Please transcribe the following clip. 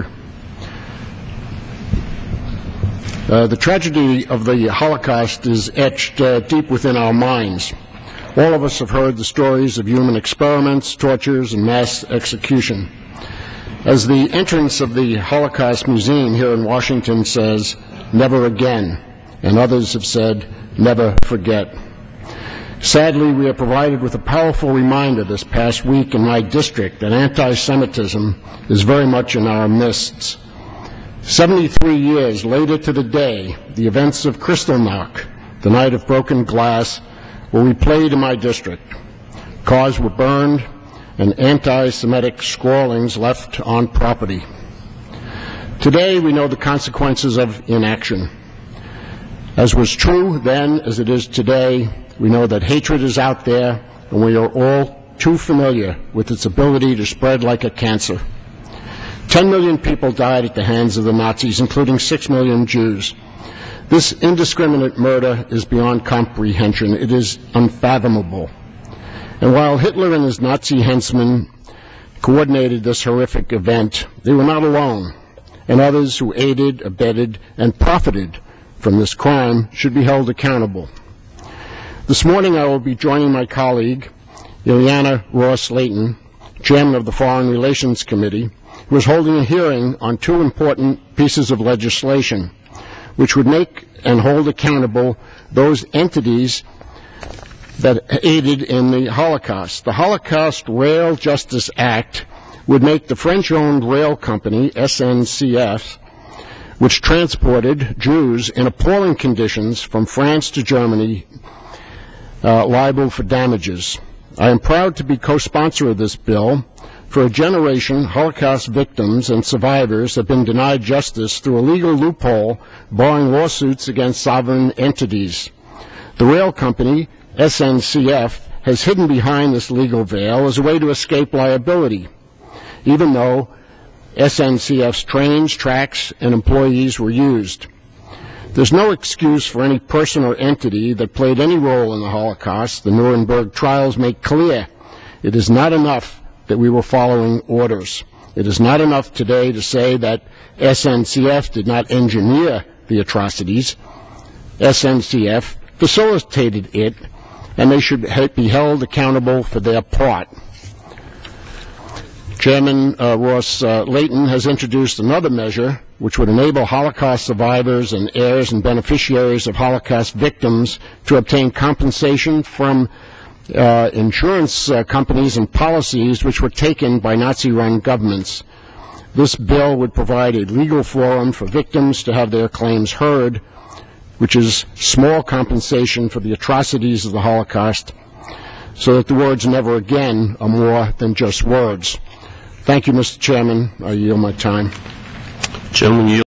Speaker. The tragedy of the Holocaust is etched deep within our minds. All of us have heard the stories of human experiments, tortures, and mass execution. As the entrance of the Holocaust Museum here in Washington says, "Never again," and others have said, "Never forget." Sadly, we are provided with a powerful reminder this past week in my district that anti-Semitism is very much in our midst. 73 years later to the day, the events of Kristallnacht, the night of broken glass, were replayed in my district. Cars were burned and anti-Semitic scrawlings left on property. Today, we know the consequences of inaction. As was true then as it is today, we know that hatred is out there, and we are all too familiar with its ability to spread like a cancer. 10 million people died at the hands of the Nazis, including 6 million Jews. This indiscriminate murder is beyond comprehension. It is unfathomable. And while Hitler and his Nazi henchmen coordinated this horrific event, they were not alone, and others who aided, abetted, and profited from this crime should be held accountable. This morning I will be joining my colleague, Ileana Ross-Layton, Chairman of the Foreign Relations Committee, who is holding a hearing on two important pieces of legislation, which would make and hold accountable those entities that aided in the Holocaust. The Holocaust Rail Justice Act would make the French-owned rail company, SNCF, which transported Jews in appalling conditions from France to Germany, liable for damages. I am proud to be co-sponsor of this bill. For a generation, Holocaust victims and survivors have been denied justice through a legal loophole barring lawsuits against sovereign entities. The rail company, SNCF, has hidden behind this legal veil as a way to escape liability, even though SNCF's trains, tracks, and employees were used. There's no excuse for any person or entity that played any role in the Holocaust. The Nuremberg trials make clear it is not enough that we were following orders. It is not enough today to say that SNCF did not engineer the atrocities. SNCF facilitated it, and they should be held accountable for their part. Chairman Ross-Layton has introduced another measure which would enable Holocaust survivors and heirs and beneficiaries of Holocaust victims to obtain compensation from insurance companies and policies which were taken by Nazi-run governments. This bill would provide a legal forum for victims to have their claims heard, which is small compensation for the atrocities of the Holocaust, so that the words "never again" are more than just words. Thank you, Mr. Chairman. I yield my time. Gentleman,